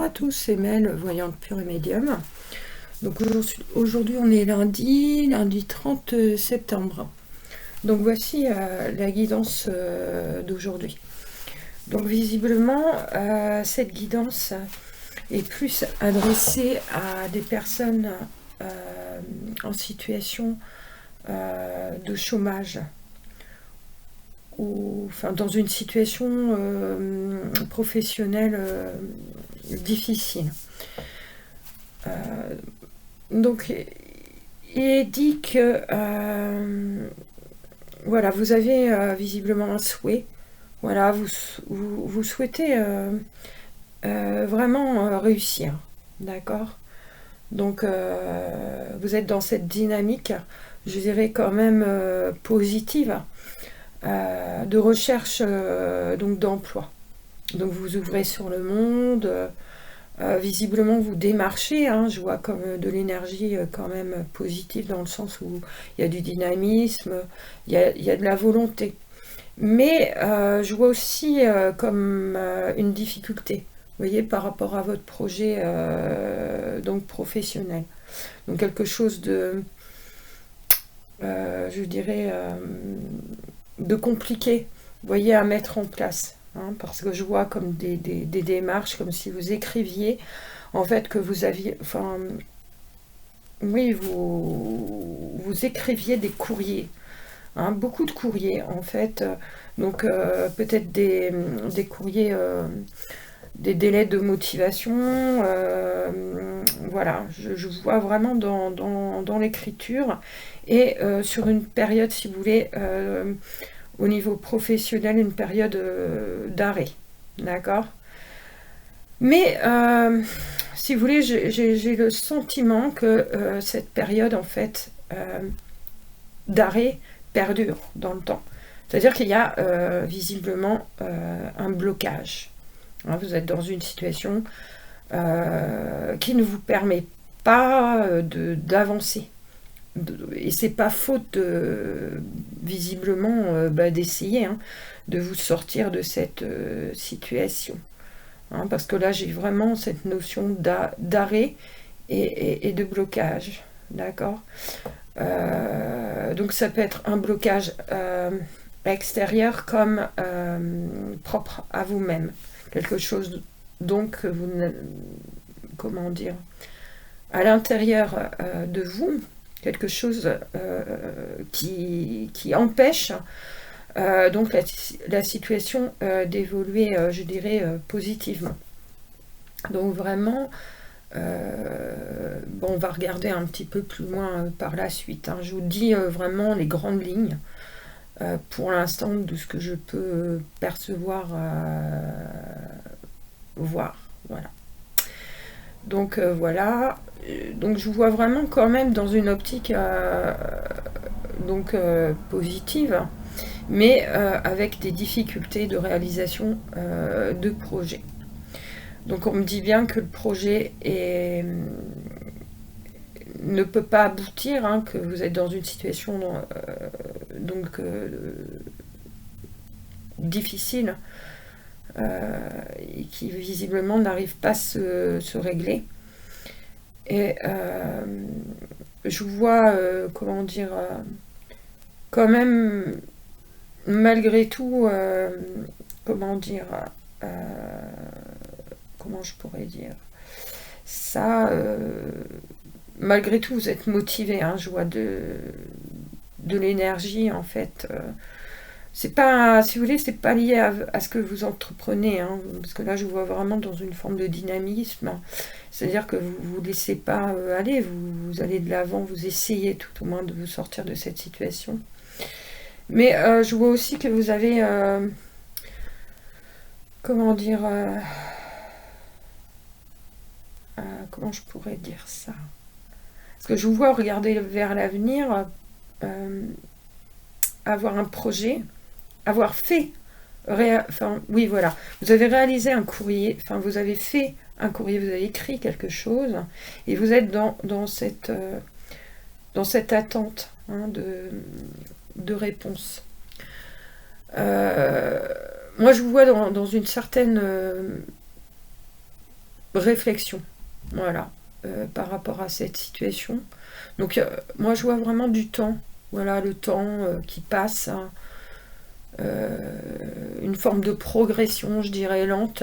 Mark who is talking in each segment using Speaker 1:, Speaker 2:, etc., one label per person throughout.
Speaker 1: à tous, c'est Mel, voyante pure et médium. Donc aujourd'hui on est lundi 30 septembre. Donc voici la guidance d'aujourd'hui. Donc visiblement cette guidance est plus adressée à des personnes en situation de chômage ou enfin dans une situation professionnelle difficile. Donc il est dit que voilà, vous avez visiblement un souhait. Voilà, vous souhaitez vraiment réussir, d'accord? Donc vous êtes dans cette dynamique, je dirais quand même positive, de recherche donc d'emploi. Donc vous ouvrez sur le monde, visiblement vous démarchez, hein, je vois comme de l'énergie quand même positive dans le sens où il y a du dynamisme, il y a de la volonté. Mais je vois aussi comme une difficulté, vous voyez, par rapport à votre projet donc professionnel. Donc quelque chose de, je dirais, de compliqué, vous voyez, à mettre en place. Hein, parce que je vois comme des démarches, comme si vous écriviez, en fait, que vous aviez, enfin, oui, vous écriviez des courriers. Hein, beaucoup de courriers en fait, donc peut-être des courriers, des délais de motivation, voilà, je vois vraiment dans l'écriture et sur une période, si vous voulez, au niveau professionnel, une période d'arrêt, d'accord? Mais si vous voulez, j'ai le sentiment que cette période en fait d'arrêt perdure dans le temps. C'est-à-dire qu'il y a visiblement un blocage. Hein, vous êtes dans une situation qui ne vous permet pas d'avancer. Et c'est pas faute visiblement d'essayer hein, de vous sortir de cette situation. Hein, parce que là j'ai vraiment cette notion d'arrêt et de blocage. D'accord? Donc ça peut être un blocage extérieur comme propre à vous-même. Quelque chose donc que vous ne, comment dire, à l'intérieur de vous, quelque chose qui empêche donc la situation d'évoluer, je dirais, positivement. Donc vraiment, bon, on va regarder un petit peu plus loin par la suite. Hein. Je vous dis vraiment les grandes lignes pour l'instant de ce que je peux percevoir, voir. Voilà. Donc voilà. Donc je vous vois vraiment quand même dans une optique donc positive, mais avec des difficultés de réalisation de projet. Donc on me dit bien que le projet ne peut pas aboutir, hein, que vous êtes dans une situation donc difficile et qui visiblement n'arrive pas à se régler. Et je vois, comment dire, quand même, malgré tout, comment dire, comment je pourrais dire ça, malgré tout vous êtes motivé, hein, je vois de l'énergie en fait, c'est pas, si vous voulez, c'est pas lié à ce que vous entreprenez, hein, parce que là je vous vois vraiment dans une forme de dynamisme, c'est-à-dire que vous vous laissez pas aller, vous allez de l'avant, vous essayez tout au moins de vous sortir de cette situation. Mais je vois aussi que vous avez, comment dire, comment je pourrais dire ça? Parce que je vous vois regarder vers l'avenir, avoir un projet, avoir fait, enfin oui voilà, vous avez réalisé un courrier, enfin vous avez fait un courrier, vous avez écrit quelque chose, et vous êtes dans cette attente hein, de réponse. Moi je vous vois dans une certaine réflexion, voilà, par rapport à cette situation. Donc moi je vois vraiment du temps, voilà, le temps qui passe, hein, une forme de progression, je dirais, lente,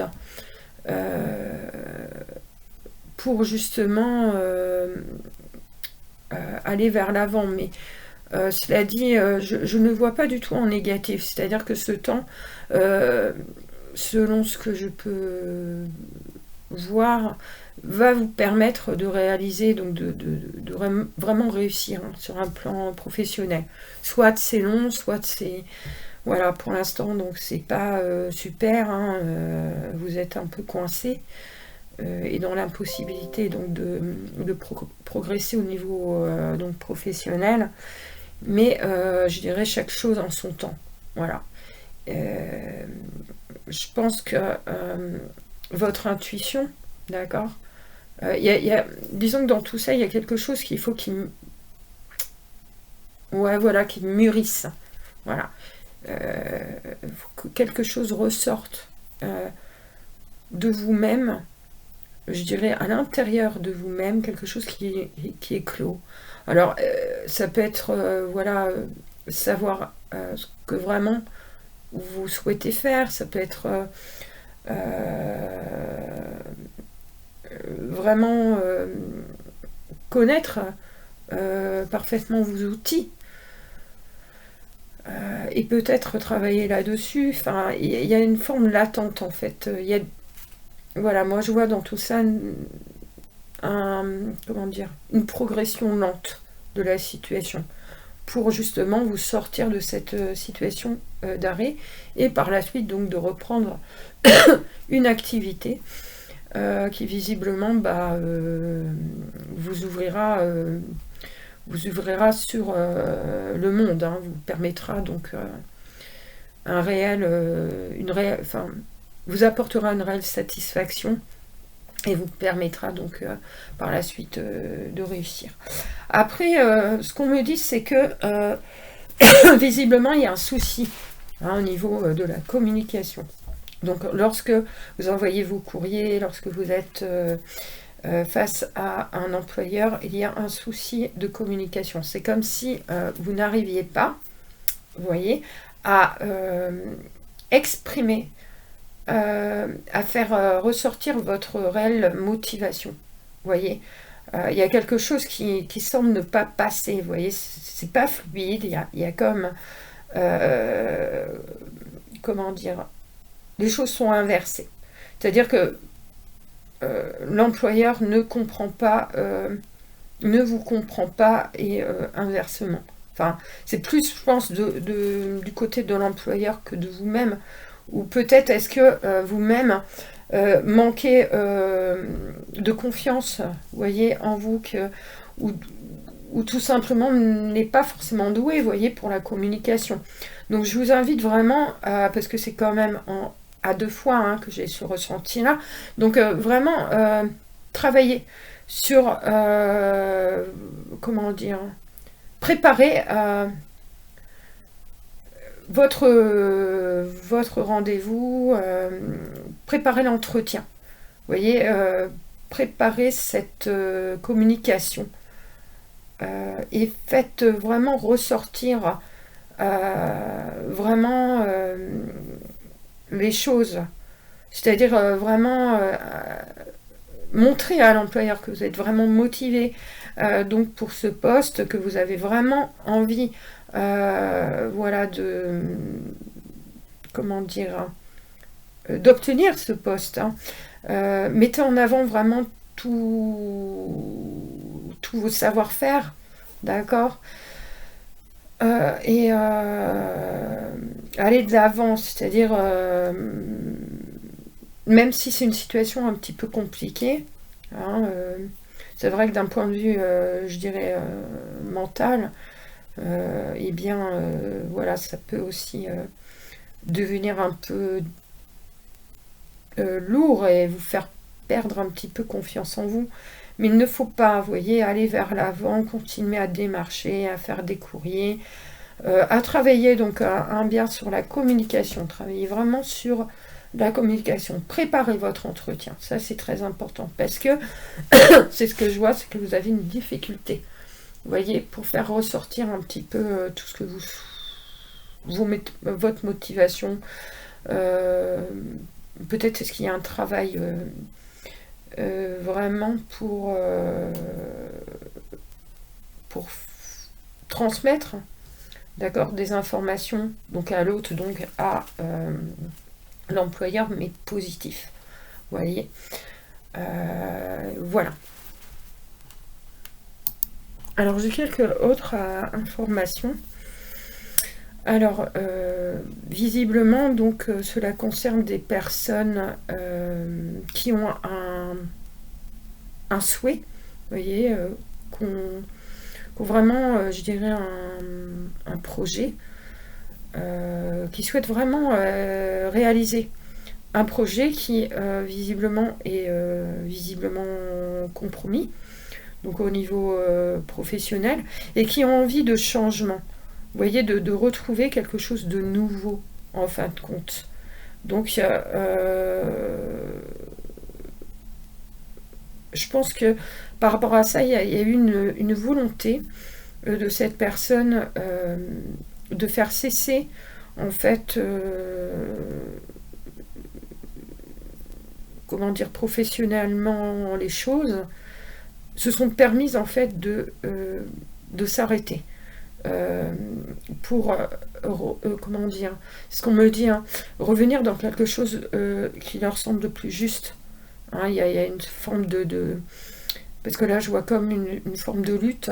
Speaker 1: pour justement aller vers l'avant. Mais cela dit, je ne vois pas du tout en négatif, c'est-à-dire que ce temps, selon ce que je peux voir, va vous permettre de réaliser, donc de vraiment réussir, hein, sur un plan professionnel. Soit c'est long, soit c'est... Voilà, pour l'instant, donc c'est pas super, hein, vous êtes un peu coincé et dans l'impossibilité donc de progresser au niveau donc professionnel. Mais je dirais chaque chose en son temps. Voilà. Je pense que votre intuition, d'accord, disons que dans tout ça, il y a quelque chose qu'il faut ouais, voilà, qu'il mûrisse. Voilà. Faut que quelque chose ressorte de vous-même, je dirais à l'intérieur de vous-même, quelque chose qui est clos. Alors, ça peut être, voilà, savoir ce que vraiment vous souhaitez faire, ça peut être vraiment connaître parfaitement vos outils, et peut-être travailler là-dessus. Enfin, il y a une forme latente, en fait. Voilà, moi je vois dans tout ça comment dire, une progression lente de la situation, pour justement vous sortir de cette situation d'arrêt, et par la suite donc de reprendre une activité qui visiblement vous ouvrira sur le monde, hein, vous permettra donc enfin, vous apportera une réelle satisfaction et vous permettra donc par la suite de réussir. Après, ce qu'on me dit, c'est que visiblement il y a un souci, hein, au niveau de la communication. Donc lorsque vous envoyez vos courriers, lorsque vous êtes face à un employeur, il y a un souci de communication. C'est comme si vous n'arriviez pas, vous voyez, à exprimer, à faire ressortir votre réelle motivation. Vous voyez, il y a quelque chose qui semble ne pas passer. Vous voyez, c'est pas fluide. Il y a comme, comment dire, les choses sont inversées. C'est-à-dire que l'employeur ne comprend pas, ne vous comprend pas, et inversement. Enfin, c'est plus, je pense, du côté de l'employeur que de vous-même. Ou peut-être est-ce que vous-même manquez de confiance, vous voyez, en vous, ou tout simplement n'est pas forcément doué, vous voyez, pour la communication. Donc je vous invite vraiment, parce que c'est quand même à 2 fois, hein, que j'ai ce ressenti-là, donc vraiment travailler sur, comment dire, préparer votre rendez-vous, préparer l'entretien, vous voyez, préparer cette communication, et faites vraiment ressortir vraiment les choses, c'est-à-dire vraiment montrer à l'employeur que vous êtes vraiment motivé donc pour ce poste, que vous avez vraiment envie, voilà, comment dire, d'obtenir ce poste, hein. Mettez en avant vraiment tout vos savoir-faire, d'accord, et aller de l'avant, c'est-à-dire même si c'est une situation un petit peu compliquée, hein, c'est vrai que d'un point de vue, je dirais, mental, eh bien, voilà, ça peut aussi devenir un peu lourd et vous faire perdre un petit peu confiance en vous. Mais il ne faut pas, vous voyez, aller vers l'avant, continuer à démarcher, à faire des courriers, à travailler donc bien sur la communication, travailler vraiment sur la communication. Préparez votre entretien, ça c'est très important, parce que c'est ce que je vois, c'est que vous avez une difficulté, vous voyez, pour faire ressortir un petit peu tout ce que vous mettez, votre motivation. Peut-être est-ce qu'il y a un travail vraiment pour transmettre, d'accord, des informations donc à l'autre, donc à l'employeur, mais positif, vous voyez. Voilà. Alors j'ai quelques autres informations. Alors visiblement donc cela concerne des personnes qui ont un souhait, vous voyez, qu'on vraiment, je dirais, un projet, qui souhaite vraiment réaliser un projet qui visiblement est visiblement compromis, donc au niveau professionnel, et qui ont envie de changement, vous voyez, de retrouver quelque chose de nouveau, en fin de compte. Donc, je pense que par rapport à ça, il y a eu une volonté de cette personne de faire cesser, en fait, comment dire, professionnellement les choses, se sont permises, en fait, de s'arrêter. Pour, comment dire, c'est ce qu'on me dit, hein, revenir dans quelque chose qui leur semble plus juste. Hein, il y a une forme de... Parce que là, je vois comme une forme de lutte,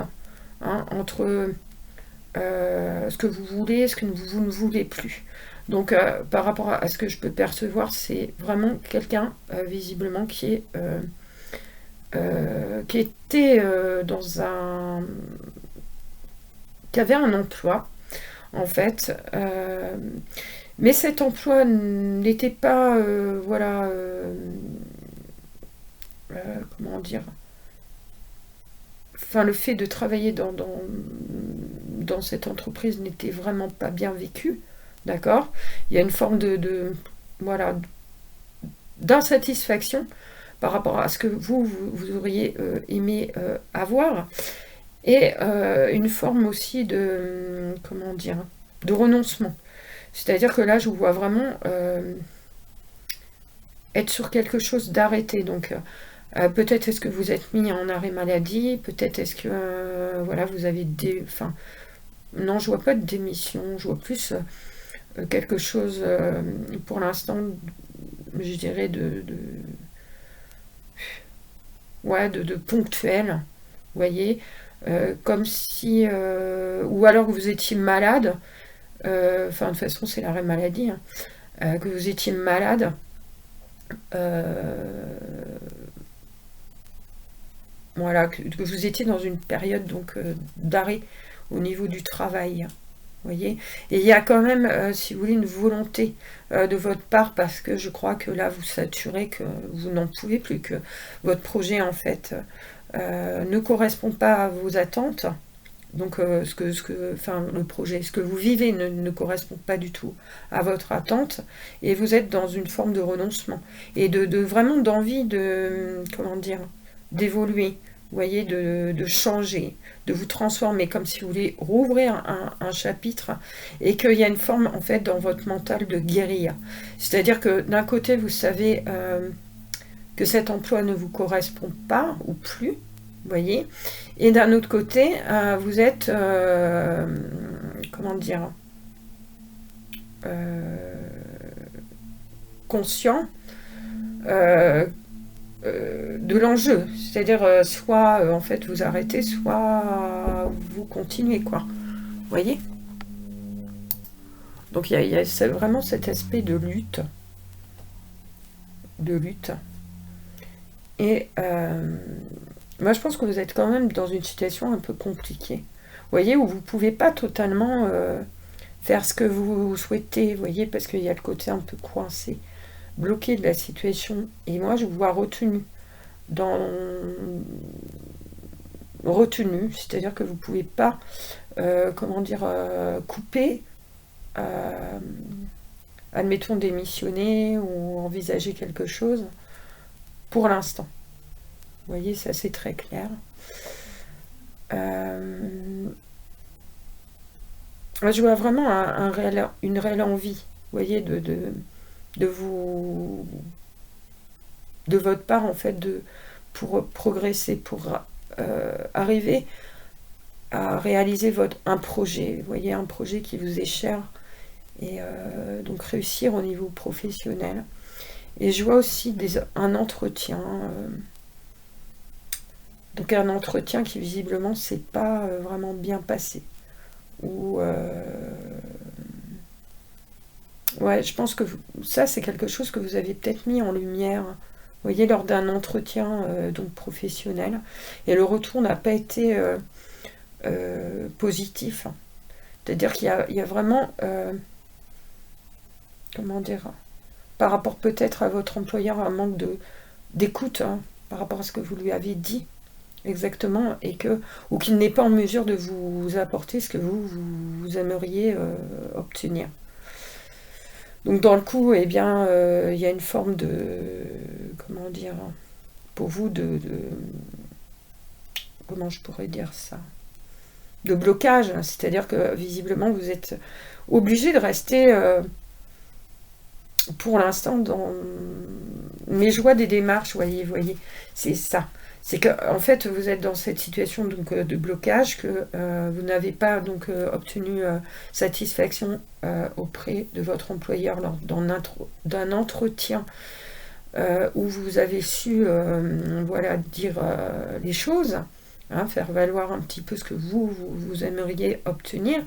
Speaker 1: hein, entre ce que vous voulez et ce que vous ne voulez plus. Donc, par rapport à ce que je peux percevoir, c'est vraiment quelqu'un, visiblement, qui était dans un... qui avait un emploi, en fait, mais cet emploi n'était pas, voilà, comment dire, enfin, le fait de travailler dans cette entreprise n'était vraiment pas bien vécu, d'accord. Il y a une forme voilà, d'insatisfaction par rapport à ce que vous auriez aimé avoir, et une forme aussi de, comment dire, de renoncement. C'est-à-dire que là, je vous vois vraiment être sur quelque chose d'arrêté. Donc, peut-être est-ce que vous êtes mis en arrêt maladie, peut-être est-ce que, voilà, vous avez des... Enfin, non, je vois pas de démission, je vois plus quelque chose, pour l'instant, je dirais, ouais, de ponctuel, vous voyez, comme si... ou alors que vous étiez malade, enfin, de toute façon, c'est l'arrêt maladie, hein, que vous étiez malade, voilà, que vous étiez dans une période donc d'arrêt au niveau du travail, vous voyez. Et il y a quand même, si vous voulez, une volonté de votre part, parce que je crois que là, vous saturez, que vous n'en pouvez plus, que votre projet, en fait, ne correspond pas à vos attentes. Donc, enfin, le projet, ce que vous vivez ne correspond pas du tout à votre attente, et vous êtes dans une forme de renoncement, et vraiment d'envie de, comment dire, d'évoluer, vous voyez, de changer, de vous transformer, comme si vous voulez rouvrir un chapitre, et qu'il y a une forme, en fait, dans votre mental de guérilla. C'est-à-dire que d'un côté, vous savez que cet emploi ne vous correspond pas, ou plus, vous voyez, et d'un autre côté, vous êtes, comment dire, conscient de l'enjeu. C'est-à-dire, soit, en fait, vous arrêtez, soit vous continuez, quoi. Vous voyez? Donc, il y a vraiment cet aspect de lutte. Et... moi, je pense que vous êtes quand même dans une situation un peu compliquée. Vous voyez, où vous ne pouvez pas totalement faire ce que vous souhaitez, vous voyez, parce qu'il y a le côté un peu coincé, bloqué de la situation. Et moi, je vous vois retenu. C'est-à-dire que vous ne pouvez pas, comment dire, couper admettons, démissionner ou envisager quelque chose pour l'instant. Vous voyez, ça c'est très clair. Je vois vraiment une réelle envie, vous voyez, de votre part, en fait, pour progresser, pour arriver à réaliser un projet, vous voyez, un projet qui vous est cher, et donc réussir au niveau professionnel. Et je vois aussi un entretien, donc un entretien qui visiblement s'est pas vraiment bien passé. Ou ouais, je pense que ça c'est quelque chose que vous avez peut-être mis en lumière, vous voyez, lors d'un entretien donc professionnel, et le retour n'a pas été positif. C'est-à-dire qu'il y a vraiment, comment dire, par rapport peut-être à votre employeur, un manque d'écoute, hein, par rapport à ce que vous lui avez dit exactement, ou qu'il n'est pas en mesure de vous apporter ce que vous aimeriez obtenir. Donc dans le coup, eh bien, il y a une forme de, comment dire, pour vous, comment je pourrais dire ça, de blocage, hein, c'est-à-dire que visiblement vous êtes obligé de rester pour l'instant dans mes joies des démarches, voyez, c'est ça. C'est que en fait vous êtes dans cette situation donc de blocage, que vous n'avez pas donc obtenu satisfaction auprès de votre employeur lors d'un entretien où vous avez su voilà, dire les choses, hein, faire valoir un petit peu ce que vous aimeriez obtenir,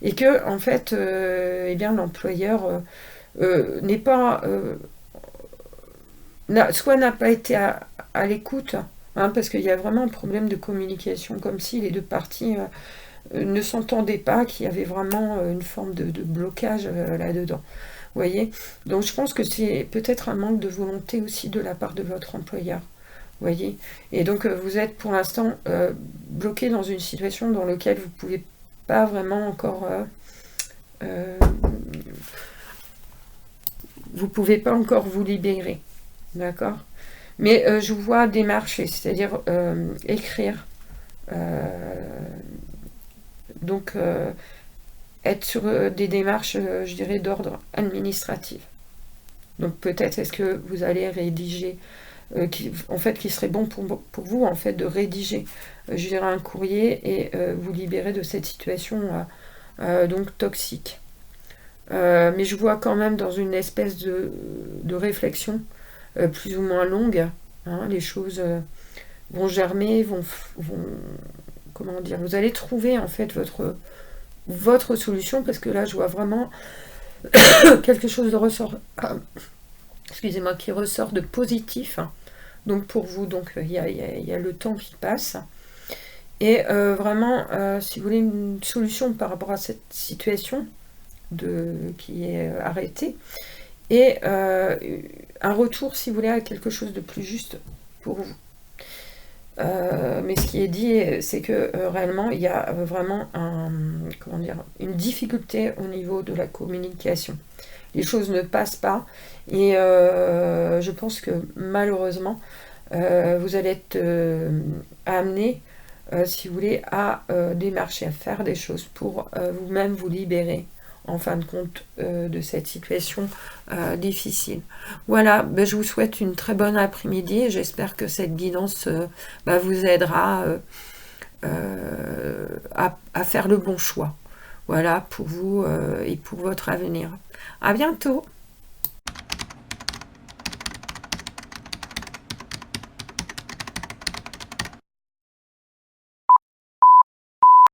Speaker 1: et que en fait eh bien l'employeur n'est pas soit n'a pas été à l'écoute, hein, parce qu'il y a vraiment un problème de communication, comme si les deux parties ne s'entendaient pas, qu'il y avait vraiment une forme de blocage là-dedans. Vous voyez? Donc je pense que c'est peut-être un manque de volonté aussi de la part de votre employeur. Vous voyez? Et donc vous êtes pour l'instant bloqué dans une situation dans laquelle vous ne pouvez pas vraiment encore... vous pouvez pas encore vous libérer. D'accord? Mais je vous vois démarcher, c'est-à-dire écrire. Donc, être sur des démarches, je dirais, d'ordre administratif. Donc, peut-être est-ce que vous allez rédiger, en fait, qui serait bon pour vous, en fait, de rédiger, je dirais, un courrier et vous libérer de cette situation donc toxique. Mais je vois quand même dans une espèce de réflexion plus ou moins longue, hein, les choses vont germer, vont comment dire, vous allez trouver en fait votre solution, parce que là je vois vraiment quelque chose de ressort, excusez-moi, qui ressort de positif, hein, donc pour vous. Donc il y a le temps qui passe, et vraiment si vous voulez une solution par rapport à cette situation qui est arrêtée, et un retour, si vous voulez, à quelque chose de plus juste pour vous. Mais ce qui est dit, c'est que réellement, il y a vraiment une difficulté au niveau de la communication. Les choses ne passent pas, et je pense que malheureusement, vous allez être amené, si vous voulez, à démarcher, à faire des choses pour vous-même vous libérer, en fin de compte, de cette situation difficile. Voilà, ben, je vous souhaite une très bonne après-midi, et j'espère que cette guidance vous aidera à faire le bon choix. Voilà, pour vous et pour votre avenir. À bientôt!